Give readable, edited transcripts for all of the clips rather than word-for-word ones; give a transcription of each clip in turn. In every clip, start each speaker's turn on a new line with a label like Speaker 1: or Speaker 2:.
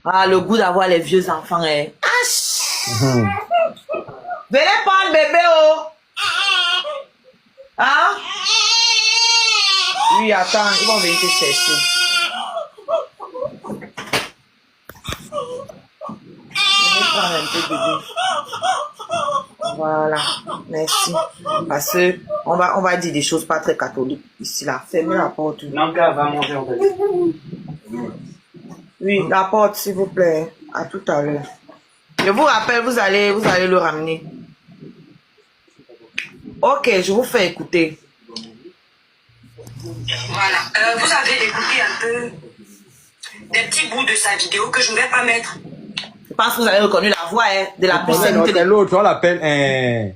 Speaker 1: Ah, le goût d'avoir les vieux enfants, eh. Ah, venez prendre bébé, oh. Hein? Oui, attends, ils vont venir te chercher. Venez prendre un peu bébé. Voilà, merci. Parce que on va dire des choses pas très catholiques ici là. Fermez la porte.
Speaker 2: Nanka va manger en fait.
Speaker 1: Oui, la porte, s'il vous plaît. À tout à l'heure. Je vous rappelle, vous allez le ramener. Ok, je vous fais écouter.
Speaker 3: Voilà. Vous avez écouté un peu des petits bouts de sa vidéo que je ne vais pas mettre.
Speaker 1: Je pense que vous avez reconnu la voix de la puissance.
Speaker 2: C'est l'autre, on l'appelle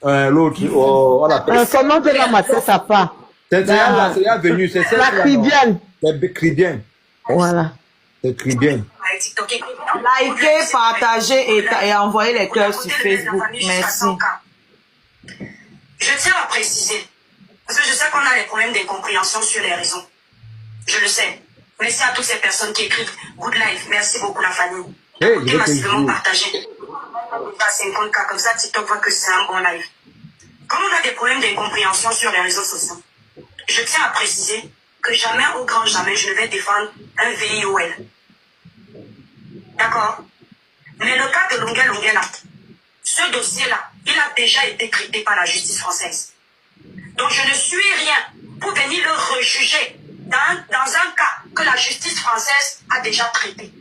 Speaker 2: l'autre. On l'appelle.
Speaker 4: Comment de la mater sa femme?
Speaker 2: C'est la venue, c'est ça.
Speaker 4: La Cribienne.
Speaker 2: C'est Cribienne.
Speaker 4: Voilà.
Speaker 2: C'est Cribienne.
Speaker 1: Likez, partagez et envoyez les cœurs sur Facebook. Merci.
Speaker 3: Je tiens à préciser, parce que je sais qu'on a des problèmes d'incompréhension sur les réseaux. Je le sais. Merci à toutes ces personnes qui écrivent Good Life. Merci beaucoup la famille.
Speaker 2: Hey,
Speaker 3: Massivement partagé. 50K comme ça, TikTok voit que c'est un bon live. Comme on a des problèmes d'incompréhension sur les réseaux sociaux, je tiens à préciser que jamais au grand jamais je ne vais défendre un VIOL. D'accord? Mais le cas de Longuet là, ce dossier-là, il a déjà été traité par la justice française. Donc je ne suis rien pour venir le rejuger dans un cas que la justice française a déjà traité.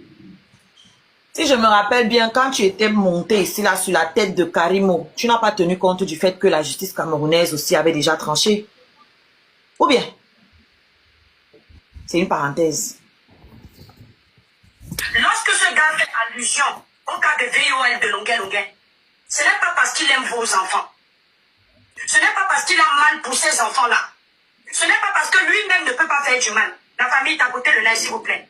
Speaker 1: Si je me rappelle bien, quand tu étais monté ici là sur la tête de Karimo, tu n'as pas tenu compte du fait que la justice camerounaise aussi avait déjà tranché. Ou bien? C'est une parenthèse.
Speaker 3: Lorsque ce gars fait allusion au cas de VOL de Longuet, ce n'est pas parce qu'il aime vos enfants. Ce n'est pas parce qu'il a mal pour ces enfants-là. Ce n'est pas parce que lui-même ne peut pas faire du mal. La famille est à côté de là, s'il vous plaît.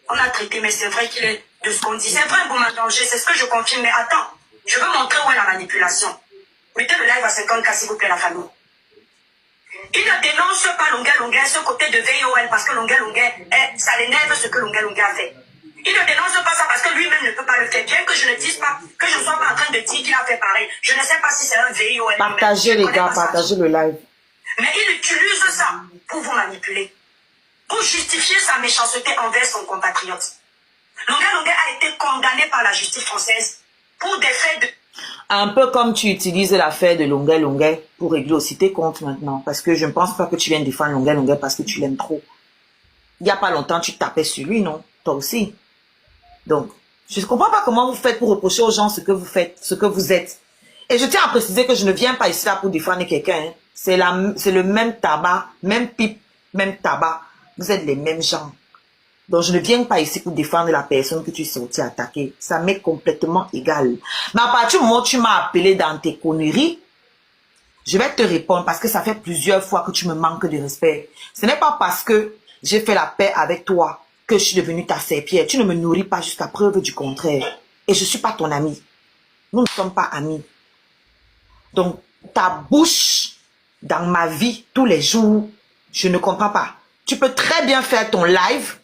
Speaker 3: On a traité, mais c'est vrai qu'il est de ce qu'on dit. C'est vrai, vous m'entendez, c'est ce que je confirme. Mais attends, je veux montrer où est la manipulation. Mettez le live à 50K, s'il vous plaît, la famille. Il ne dénonce pas Longuet, ce côté de VOL, parce que Longuet, ça l'énerve ce que Longuet a fait. Il ne dénonce pas ça parce que lui-même ne peut pas le faire. Bien que je ne dise pas, que je ne sois pas en train de dire qu'il a fait pareil. Je ne sais pas si c'est un VOL.
Speaker 1: Partagez les gars, partagez le live.
Speaker 3: Mais il utilise ça pour vous manipuler. Pour justifier sa méchanceté envers son compatriote. Longuet a été condamné par la justice française pour des faits de...
Speaker 1: Un peu comme tu utilises l'affaire de Longuet pour régler aussi tes comptes maintenant. Parce que je ne pense pas que tu viennes défendre Longuet parce que tu l'aimes trop. Il n'y a pas longtemps, tu tapais sur lui, non? Toi aussi. Donc, je ne comprends pas comment vous faites pour reprocher aux gens ce que vous faites, ce que vous êtes. Et je tiens à préciser que je ne viens pas ici là pour défendre quelqu'un. Hein. C'est le même tabac, même pipe, même tabac. Vous êtes les mêmes gens. Donc, je ne viens pas ici pour défendre la personne que tu es sorti attaquer. Ça m'est complètement égal. Mais à partir du moment où tu m'as appelé dans tes conneries, je vais te répondre parce que ça fait plusieurs fois que tu me manques de respect. Ce n'est pas parce que j'ai fait la paix avec toi que je suis devenue ta serpillère. Tu ne me nourris pas jusqu'à preuve du contraire. Et je ne suis pas ton ami. Nous ne sommes pas amis. Donc, ta bouche dans ma vie tous les jours, je ne comprends pas. Tu peux très bien faire ton live,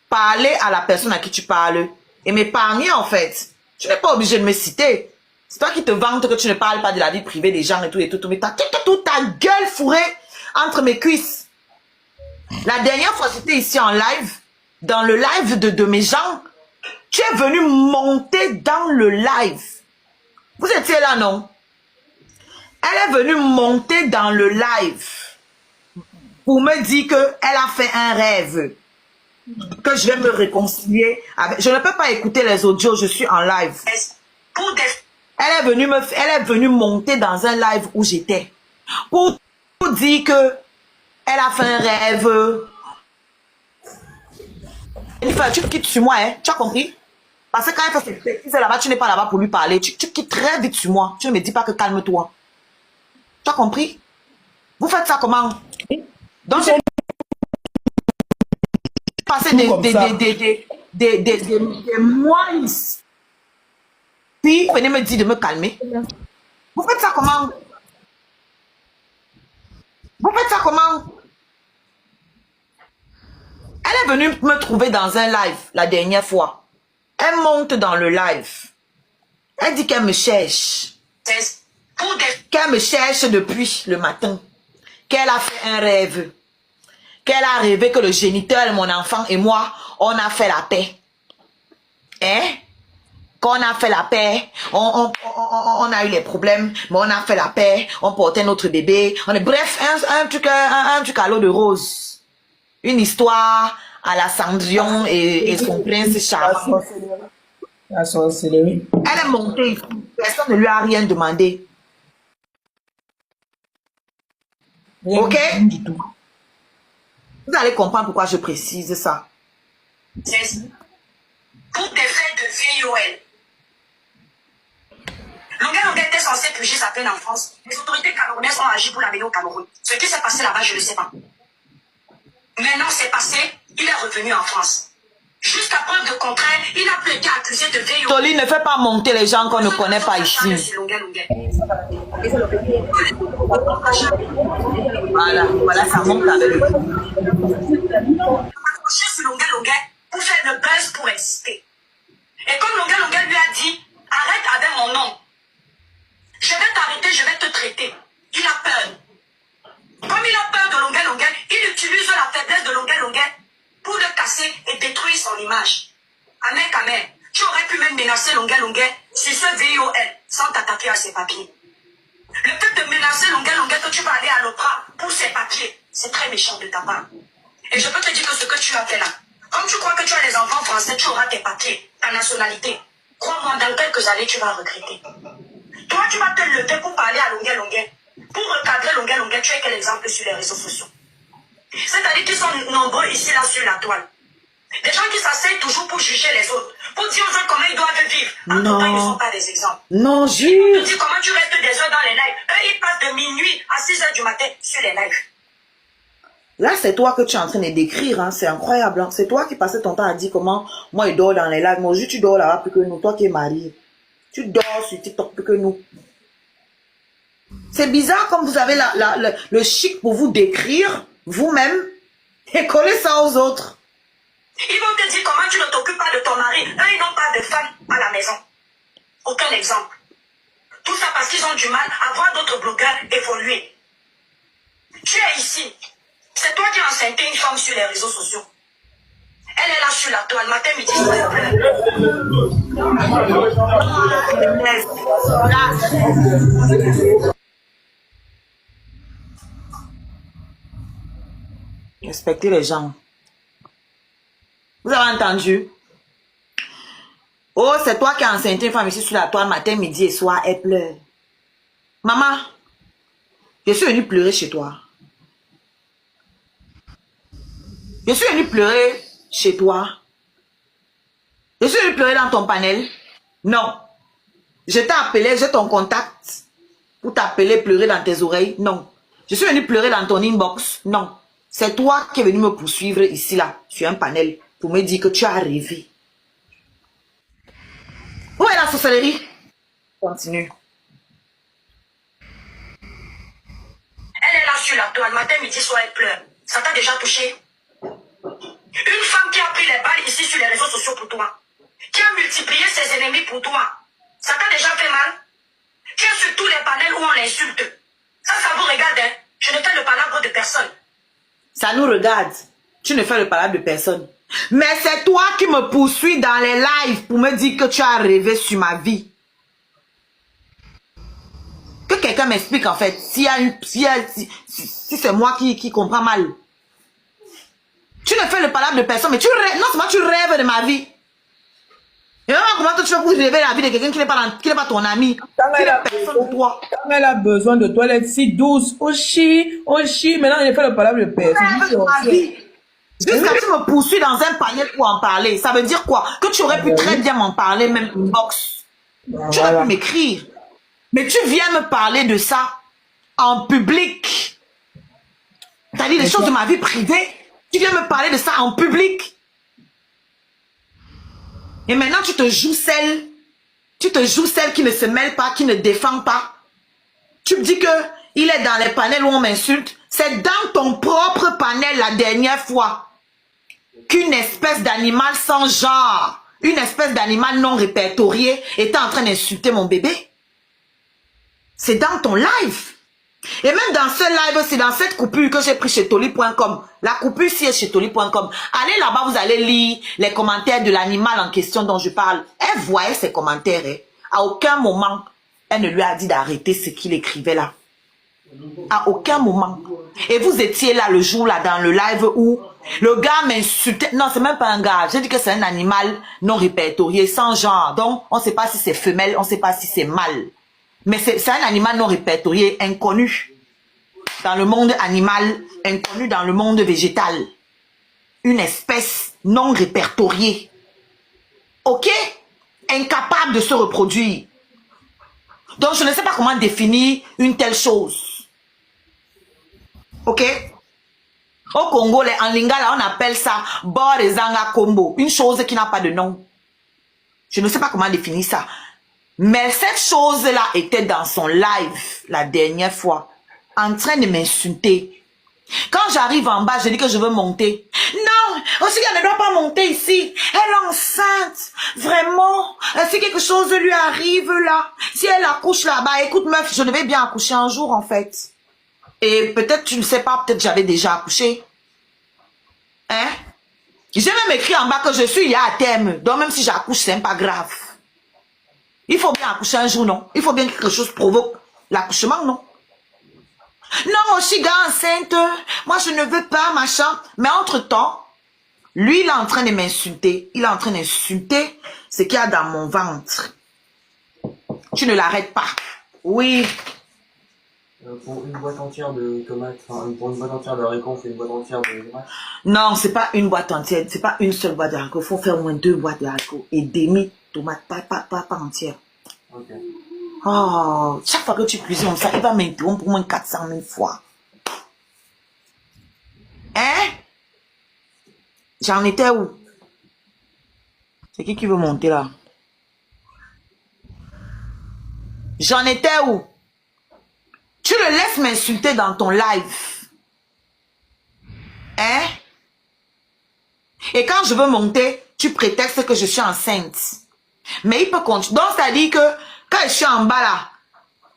Speaker 1: parler à la personne à qui tu parles et m'épargner en fait. Tu n'es pas obligé de me citer. C'est toi qui te vantes que tu ne parles pas de la vie privée des gens et tout. Mais tu as toute ta gueule fourrée entre mes cuisses. La dernière fois, c'était ici en live, dans le live de mes gens. Tu es venu monter dans le live. Vous étiez là, non? Elle est venue monter dans le live pour me dire qu'elle a fait un rêve. Que je vais me réconcilier avec... Je ne peux pas écouter les audios, je suis en live. Elle est venue monter dans un live où j'étais. Pour dire que elle a fait un rêve. Tu quittes sur moi, hein? Tu as compris? Parce que quand elle fait ses bêtises là-bas, tu n'es pas là-bas pour lui parler. Tu quittes très vite sur moi. Tu ne me dis pas que calme-toi. Tu as compris? Vous faites ça comment? Donc, j'ai passé des mois ici. Puis, vous venez me dire de me calmer. Vous faites ça comment? Vous faites ça comment? Elle Elle est venue me trouver dans un live la dernière fois. Elle monte dans le live. Elle dit qu'elle me cherche. Qu'elle me cherche depuis le matin. Qu'elle a fait un rêve. Qu'elle a rêvé que le géniteur, mon enfant et moi, on a fait la paix. Hein? Quand on a fait la paix, on a eu les problèmes, mais on a fait la paix, on portait notre bébé. Bref, un truc à l'eau de rose. Une histoire à la Cendrillon et son prince charmant.
Speaker 5: La sorcellerie.
Speaker 1: Elle est montée ici. Personne ne lui a rien demandé. Ok?
Speaker 5: Rien du tout.
Speaker 1: Vous allez comprendre pourquoi je précise ça.
Speaker 3: Pour des faits de VOL. Longa était censé purger sa peine en France. Les autorités camerounaises ont agi pour l'amener au Cameroun. Ce qui s'est passé là-bas, je ne sais pas. Maintenant, c'est passé, il est revenu en France. Jusqu'à preuve de contraire, il n'a plus été accusé de VOL.
Speaker 1: Toli, ne fait pas monter les gens qu'on ne connaît pas ici. Voilà, ça monte avec le
Speaker 3: accroché sur Longa pour faire le buzz pour exister. Et comme Longa lui a dit, arrête avec mon nom. Je vais t'arrêter, je vais te traiter. Il a peur. Comme il a peur de Longa, il utilise la faiblesse de Longa pour le casser et détruire son image. Amen. Tu aurais pu même menacer Longa sur ce VOL sans t'attaquer à ses papiers. Le fait de menacer Longa que tu vas aller à l'opéra pour ses papiers, c'est très méchant de ta part. Et je peux te dire que ce que tu as fait là, comme tu crois que tu as les enfants français, tu auras tes papiers, ta nationalité. Crois-moi, dans quelques années, tu vas regretter. Toi, tu vas te lever pour parler à Longa. Pour recadrer Longa, tu es quel exemple sur les réseaux sociaux? C'est-à-dire qu'ils sont nombreux ici, là, sur la toile. Des gens qui s'asseyent toujours pour juger les autres, pour dire aux autres comment ils doivent vivre. En tout cas, ils ne sont pas des exemples.
Speaker 1: Non,
Speaker 3: Tu
Speaker 1: jure.
Speaker 3: dis comment tu restes des heures dans les lives. Eux, ils passent de minuit à 6 heures du matin sur les lives.
Speaker 1: Là, c'est toi que tu es en train de décrire, hein. C'est incroyable. Hein. C'est toi qui passais ton temps à dire comment moi, je dors dans les lives. Moi, tu dors là-bas plus que nous. Toi qui es marié. Tu dors sur TikTok plus que nous. C'est bizarre comme vous avez le chic pour vous décrire vous-même et coller ça aux autres.
Speaker 3: Ils vont te dire comment tu ne t'occupes pas de ton mari. Eux, ils n'ont pas de femme à la maison. Aucun exemple. Tout ça parce qu'ils ont du mal à voir d'autres blogueurs évoluer. Tu es ici. C'est toi qui as enceinté une femme sur les réseaux sociaux. Elle est là sur la toile, matin, midi, soir,
Speaker 1: Respectez les gens. Vous avez entendu? Oh, c'est toi qui as enceinté une femme ici sur la toile, matin, midi et soir, elle pleure. Maman, je suis venue pleurer chez toi. Je suis venue pleurer chez toi. Je suis venue pleurer dans ton panel. Non. Je t'ai appelé, j'ai ton contact pour t'appeler, pleurer dans tes oreilles. Non. Je suis venue pleurer dans ton inbox. Non. C'est toi qui es venu me poursuivre ici, là, sur un panel, pour me dire que tu as rêvé. Où est la sorcellerie? Continue.
Speaker 3: Elle est là sur la toile, matin, midi, soir, elle pleure. Ça t'a déjà touché? Une femme qui a pris les balles ici sur les réseaux sociaux pour toi, qui a multiplié ses ennemis pour toi, ça t'a déjà fait mal? Tu es sur tous les panels où on l'insulte. Ça vous regarde, hein? Je ne fais le palabre de personne.
Speaker 1: Ça nous regarde. Tu ne fais le palabre de personne. Mais c'est toi qui me poursuis dans les lives pour me dire que tu as rêvé sur ma vie. Que quelqu'un m'explique en fait si c'est moi qui comprends mal. Tu ne fais le palabre de personne, mais tu rêves. Non seulement tu rêves de ma vie. Et même comment tu fais pour rêver la vie de quelqu'un qui n'est pas ton ami.
Speaker 5: Quand elle a besoin de toi, elle est si douce. Oshi, maintenant elle fait le palabre de personne.
Speaker 1: Jusqu'à ce que tu me poursuis dans un panel pour en parler. Ça veut dire quoi? Que tu aurais pu très bien m'en parler, même inbox. Tu aurais pu m'écrire. Mais tu viens me parler de ça en public. C'est-à-dire les choses de ma vie privée. Tu viens me parler de ça en public. Et maintenant, tu te joues celle. Tu te joues celle qui ne se mêle pas, qui ne défend pas. Tu me dis que il est dans les panels où on m'insulte. C'est dans ton propre panel la dernière fois. qu'une espèce d'animal sans genre, une espèce d'animal non répertorié était en train d'insulter mon bébé? C'est dans ton live. Et même dans ce live, c'est dans cette coupure que j'ai pris chez Toli.com. La coupure ici est chez Toli.com. Allez là-bas, vous allez lire les commentaires de l'animal en question dont je parle. Elle voyait ses commentaires. Hein. À aucun moment, elle ne lui a dit d'arrêter ce qu'il écrivait là. À aucun moment. Et vous étiez là le jour là dans le live où le gars m'insultait. Non, c'est même pas un gars. J'ai dit que c'est un animal non répertorié, sans genre. Donc, on ne sait pas si c'est femelle, on ne sait pas si c'est mâle. Mais c'est un animal non répertorié, inconnu dans le monde animal, inconnu dans le monde végétal. Une espèce non répertoriée. Ok? Incapable de se reproduire. Donc, je ne sais pas comment définir une telle chose. Ok? Au Congo, en lingala, on appelle ça Borezanga Kombo. Une chose qui n'a pas de nom. Je ne sais pas comment définir ça. Mais cette chose-là était dans son live la dernière fois, en train de m'insulter. Quand j'arrive en bas, je dis que je veux monter. Non, aussi elle ne doit pas monter ici. Elle est enceinte. Vraiment. Si quelque chose lui arrive là, si elle accouche là-bas, écoute meuf, je devais bien accoucher un jour en fait. Et peut-être tu ne sais pas, peut-être j'avais déjà accouché. Hein? J'ai même écrit en bas que je suis à terme. Donc même si j'accouche, c'est pas grave. Il faut bien accoucher un jour, non? Il faut bien que quelque chose provoque l'accouchement, non? Non, je suis gars enceinte. Moi, je ne veux pas, machin. Mais entre-temps, lui, il est en train de m'insulter. Il est en train d'insulter ce qu'il y a dans mon ventre. Tu ne l'arrêtes pas. Oui.
Speaker 6: Pour une boîte entière de tomates, enfin, pour une boîte entière de haricots, on fait une boîte entière de tomates.
Speaker 1: Non, c'est pas une boîte entière. C'est pas une seule boîte de haricots. Il faut faire au moins 2 boîtes de haricots et demi tomates, pas entière.
Speaker 6: Ok.
Speaker 1: Oh, chaque fois que tu cuisines comme ça, il va m'interrompre au moins 400 000 fois. Hein? J'en étais où? C'est qui veut monter là? J'en étais où? Tu le laisses m'insulter dans ton live. Hein? Et quand je veux monter, tu prétextes que je suis enceinte. Mais il peut continuer. Donc, c'est-à-dire que quand je suis en bas là,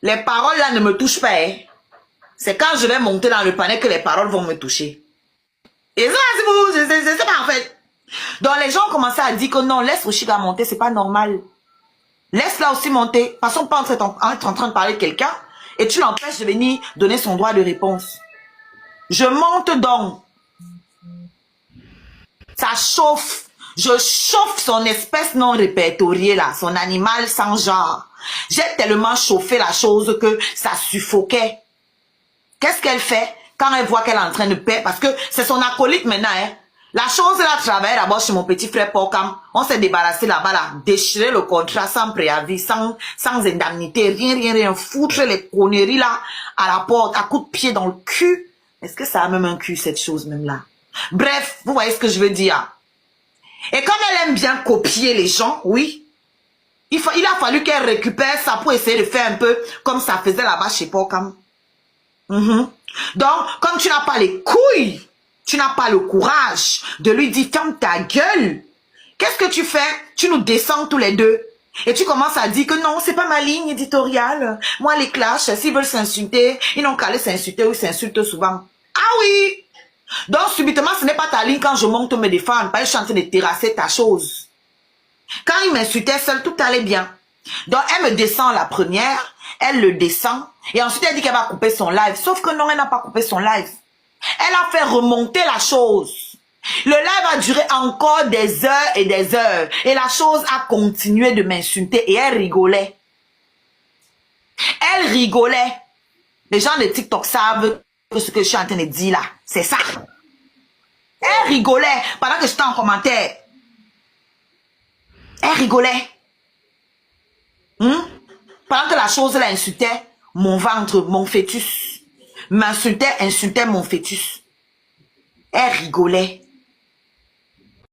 Speaker 1: les paroles là ne me touchent pas. Hein? C'est quand je vais monter dans le panier que les paroles vont me toucher. Et ça, c'est vous, c'est pas en fait. Donc, les gens ont commencé à dire que non, laisse Oshiga monter, c'est pas normal. Laisse-la aussi monter. Passons pas être en train de parler de quelqu'un et tu l'empêches de venir donner son droit de réponse. Je monte donc. Ça chauffe. Je chauffe son espèce non répertoriée là, son animal sans genre. J'ai tellement chauffé la chose que ça suffoquait. Qu'est-ce qu'elle fait quand elle voit qu'elle est en train de perdre? Parce que c'est son acolyte maintenant. Hein. La chose là travaille d'abord chez mon petit frère Pokam. On s'est débarrassé là-bas là, déchiré le contrat sans préavis, sans indemnité, rien, foutre les conneries là à la porte, à coups de pied dans le cul. Est-ce que ça a même un cul cette chose même là? Bref, vous voyez ce que je veux dire. Et comme elle aime bien copier les gens, oui, il a fallu qu'elle récupère ça pour essayer de faire un peu comme ça faisait là-bas chez Pokam. Donc, comme tu n'as pas les couilles, tu n'as pas le courage de lui dire ferme ta gueule, qu'est-ce que tu fais? Tu nous descends tous les deux. Et tu commences à dire que non, c'est pas ma ligne éditoriale. Moi, les clashs, s'ils veulent s'insulter, ils n'ont qu'à aller s'insulter ou ils s'insultent souvent. Ah oui! Donc, subitement, ce n'est pas ta ligne quand je monte me défendre. Pas je suis en train de terrasser ta chose. Quand il m'insultait seul, tout allait bien. Donc, elle me descend la première, elle le descend, et ensuite elle dit qu'elle va couper son live. Sauf que non, elle n'a pas coupé son live. Elle a fait remonter la chose. Le live a duré encore des heures et des heures. Et la chose a continué de m'insulter et elle rigolait. Elle rigolait. Les gens de TikTok savent que ce que je suis en train de dire là, c'est ça. Elle rigolait pendant que j'étais en commentaire. Elle rigolait. Pendant que la chose là insultait mon ventre, mon fœtus. M'insultait, insultait mon fœtus. Elle rigolait.